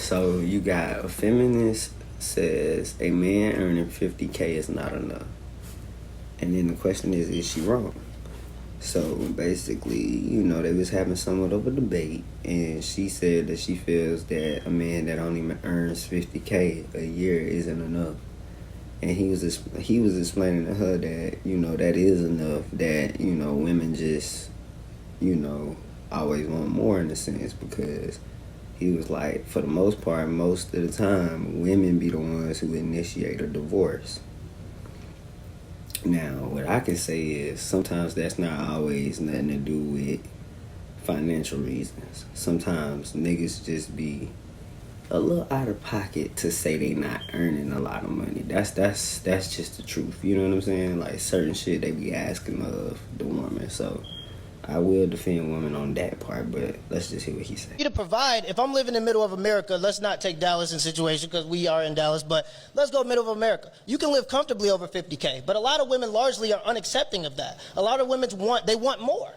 So you got a feminist says a man earning 50K is not enough. And then the question is she wrong? So basically, they was having somewhat of a debate, and she said that she feels that a man that only earns 50K a year isn't enough. And he was explaining to her that, that is enough, that, women just, always want more in a sense, because he was like, for the most part, most of the time, women be the ones who initiate a divorce. Now, what I can say is sometimes that's not always nothing to do with financial reasons. Sometimes niggas just be a little out of pocket to say they not earning a lot of money. That's just the truth. You know what I'm saying? Like certain shit they be asking of the woman. So I will defend women on that part, but let's just hear what he said. To provide, if I'm living in the middle of America, let's not take Dallas in situation because we are in Dallas, but let's go middle of America. You can live comfortably over 50K, but a lot of women largely are unaccepting of that. A lot of women want more.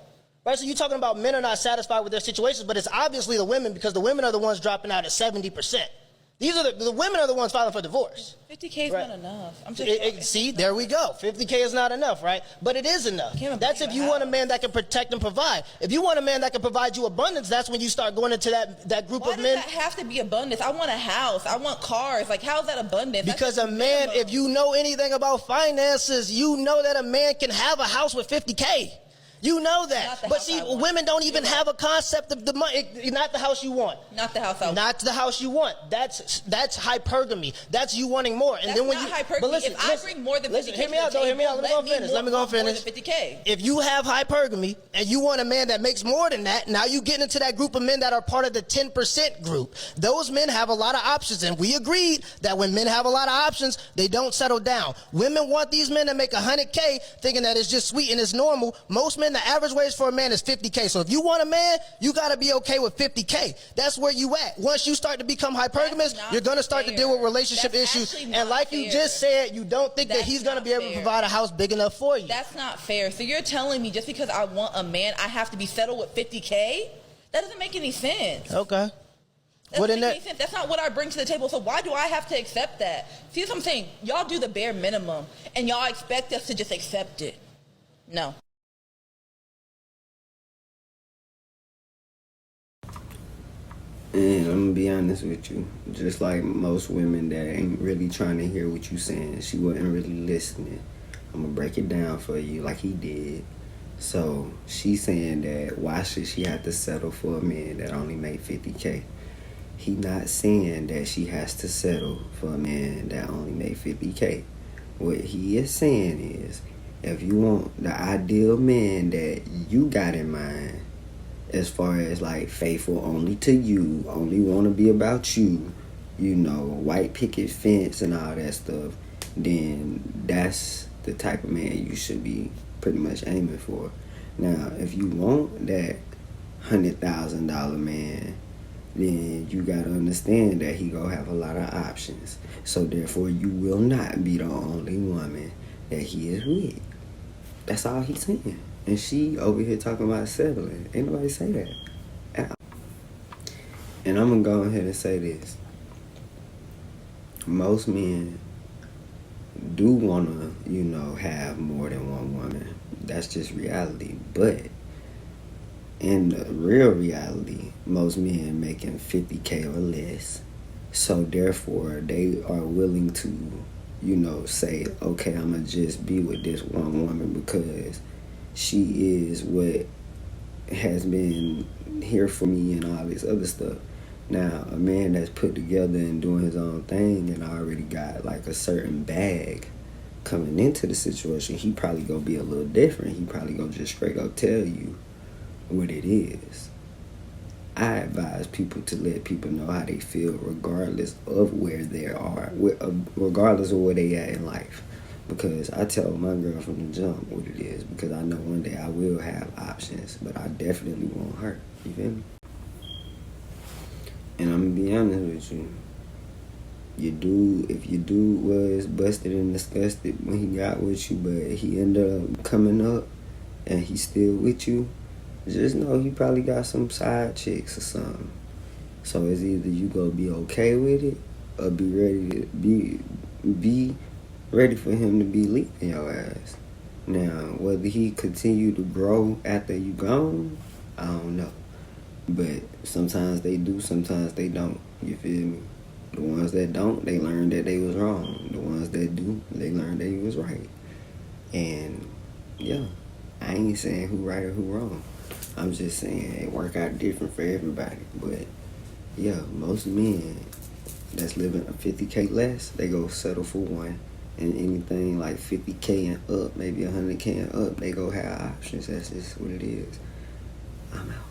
Right, so you're talking about men are not satisfied with their situations, but it's obviously the women, because the women are the ones dropping out at 70%. These are the women are the ones filing for divorce. 50K is not enough. See, there we go. 50K is not enough, right? But it is enough. That's if you want a man that can protect and provide. If you want a man that can provide you abundance, that's when you start going into that group of men. Why does that have to be abundance? I want a house. I want cars. Like, how is that abundance? Because a man, if you know anything about finances, you know that a man can have a house with 50K. You know that. But see, women don't even have a concept of the money. Not the house you want. Not the house I want. Not the house you want. That's hypergamy. That's you wanting more. And that's then when not you hypergamy. But listen, if I bring more than 50K, hear me out though. Hear me out. Let me go finish. 50K. If you have hypergamy and you want a man that makes more than that, now you get into that group of men that are part of the 10% group. Those men have a lot of options, and we agreed that when men have a lot of options, they don't settle down. Women want these men to make 100K, thinking that it's just sweet and it's normal. Most men, the average wage for a man is 50K. So if you want a man, you got to be okay with 50K. That's where you at. Once you start to become hypergamous, you're going to start to deal with relationship issues. And like you just said, you don't think that he's going to be able to provide a house big enough for you. That's not fair. So you're telling me just because I want a man, I have to be settled with 50K? That doesn't make any sense. Okay. That doesn't make any sense. That's not what I bring to the table. So why do I have to accept that? See what I'm saying? Y'all do the bare minimum, and y'all expect us to just accept it. No. And I'm gonna be honest with you, just like most women that ain't really trying to hear what you saying, she wasn't really listening. I'm gonna break it down for you like he did. So she's saying that why should she have to settle for a man that only made 50K? He not saying that she has to settle for a man that only made 50K. What he is saying is, if you want the ideal man that you got in mind, as far as like faithful only to you, only want to be about you, white picket fence and all that stuff, then that's the type of man you should be pretty much aiming for. Now, if you want that $100,000 man, then you gotta understand that he gonna have a lot of options. So therefore, you will not be the only woman that he is with. That's all he's saying. And she over here talking about settling. Ain't nobody say that. And I'm gonna go ahead and say this. Most men do wanna, have more than one woman. That's just reality. But in the real reality, most men making 50K or less. So therefore, they are willing to, say, okay, I'm gonna just be with this one woman because she is what has been here for me and all this other stuff. Now, a man that's put together and doing his own thing and already got like a certain bag coming into the situation, he probably gonna be a little different. He probably gonna just straight up tell you what it is. I advise people to let people know how they feel regardless of where they are, regardless of where they at in life. Because I tell my girl from the jump what it is, because I know one day I will have options, but I definitely won't hurt. You feel me? And I'm gonna be honest with you. If your dude was busted and disgusted when he got with you, but he ended up coming up and he's still with you, just know he probably got some side chicks or something. So it's either you gonna be okay with it or be ready for him to be leaving your ass. Now, whether he continue to grow after you gone, I don't know. But sometimes they do, sometimes they don't. You feel me? The ones that don't, they learn that they was wrong. The ones that do, they learn they was right. And yeah, I ain't saying who right or who wrong. I'm just saying it work out different for everybody. But yeah, most men that's living a 50K less, they go settle for one. And anything like 50K and up, maybe 100K and up, they go have options. That's just what it is. I'm out.